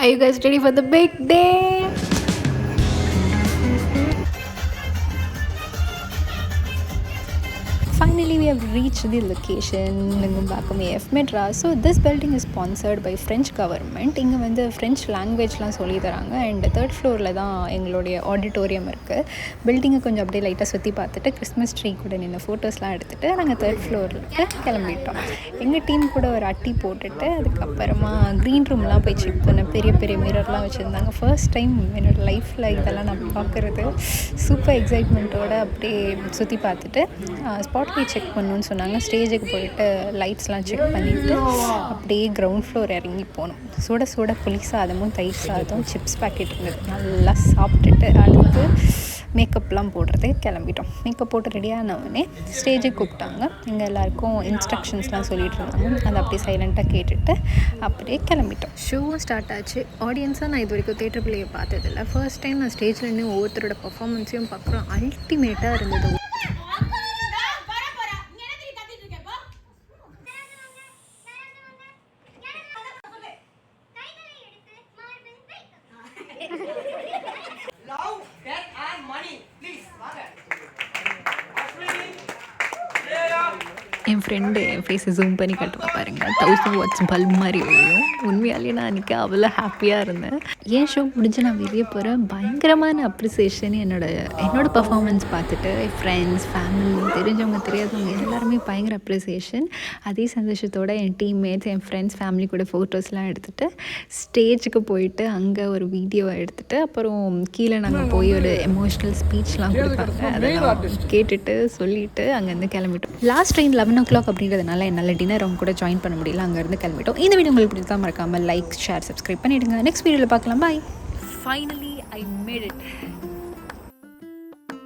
Are you guys ready for the big day? Finally, we have reached the location Nungambakkam AF Metro. So this building is sponsored by French government. இங்கே வந்து French லாங்குவேஜ்லாம் சொல்லி தராங்க. And 3rd ஃப்ளோரில் தான் எங்களுடைய auditorium இருக்குது. பில்டிங்கை கொஞ்சம் அப்படியே லைட்டாக சுற்றி பார்த்துட்டு கிறிஸ்மஸ் ட்ரீ கூட நின்று ஃபோட்டோஸ்லாம் எடுத்துகிட்டு நாங்கள் 3rd ஃப்ளோரில் கிளம்பிட்டோம். எங்கள் டீம் கூட ஒரு அட்டி போட்டுட்டு அதுக்கப்புறமா க்ரீன் ரூம்லாம் போய் செக் பண்ண பெரிய பெரிய மிரர்லாம் வச்சுருந்தாங்க. ஃபர்ஸ்ட் டைம் என்னோடய லைஃப்பில் இதெல்லாம் நான் பார்க்குறது. சூப்பர் எக்ஸைட்மெண்ட்டோடு அப்படியே சுற்றி பார்த்துட்டு ஸ்பாட் போய் செக் பண்ணணுன்னு சொன்னாங்க. ஸ்டேஜுக்கு போயிட்டு லைட்ஸ்லாம் செக் பண்ணிவிட்டு அப்படியே கிரவுண்ட் ஃப்ளோர் இறங்கி போனோம். சுட சுட புளி சாதமும் தயிர் சாதம் சிப்ஸ் பேக்கெட் இருந்தது. நல்லா சாப்பிட்டுட்டு அடுத்து மேக்கப்லாம் போடுறதுக்கு கிளம்பிட்டோம். மேக்கப் போட்டு ரெடியானவொடனே ஸ்டேஜுக்கு கூப்பிட்டாங்க. இங்கே எல்லாேருக்கும் இன்ஸ்ட்ரக்ஷன்ஸ்லாம் சொல்லிகிட்டு இருந்தாங்க. அதை அப்படியே சைலண்ட்டாக கேட்டுட்டு அப்படியே கிளம்பிட்டோம். ஷோவும் ஸ்டார்ட் ஆச்சு. ஆடியன்ஸாக நான் இது வரைக்கும் தேட்டர் பிள்ளையை பார்த்ததில்ல. ஃபர்ஸ்ட் டைம் நான் ஸ்டேஜில் நின்று ஒவ்வொருத்தரோட பர்ஃபார்மன்ஸையும் பார்க்குறோம். அல்டிமேட்டாக இருந்தது. என் ஃப்ரெண்டு என் ஃபேஸை ஜூம் பண்ணி கட்டுவா பாருங்கள். 1000 வாட்ஸ் பல்ப் மாதிரி வரும். உண்மையாலே நான் அன்றைக்கி அவ்வளோ ஹாப்பியாக இருந்தேன். ஏன் ஷோ முடிஞ்சு நான் வெளியே போகிறேன். பயங்கரமான அப்ரிசியேஷன் என்னோட பர்ஃபார்மன்ஸ் பார்த்துட்டு ஃப்ரெண்ட்ஸ் ஃபேமிலி தெரிஞ்சவங்க தெரியாதவங்க எல்லாருமே பயங்கர அப்ரிசியேஷன். அதே சந்தோஷத்தோடு என் டீம்மேட்ஸ் என் ஃப்ரெண்ட்ஸ் ஃபேமிலி கூட ஃபோட்டோஸ்லாம் எடுத்துகிட்டு ஸ்டேஜுக்கு போயிட்டு அங்கே ஒரு வீடியோவை எடுத்துகிட்டு அப்புறம் கீழே நாங்கள் போய் ஒரு எமோஷ்னல் ஸ்பீச்லாம் கொடுப்பாங்க. அதெல்லாம் கேட்டுட்டு சொல்லிவிட்டு அங்கேருந்து கிளம்பிட்டோம். லாஸ்ட் ட்ரெயின் 11 o'clock அப்படின்றதுனால என்னால் டின்னர் அவங்க கூட ஜாயின் பண்ண முடியல. அங்கேருந்து கிளம்பிட்டோம். இந்த வீடியோ உங்களுக்கு பிடிச்சா மறக்காமல் லைக் ஷேர் சப்ஸ்கிரைப் பண்ணிவிடுங்க. நெக்ஸ்ட் வீடியோவில் பார்க்கலாம். Bye. Finally I made it.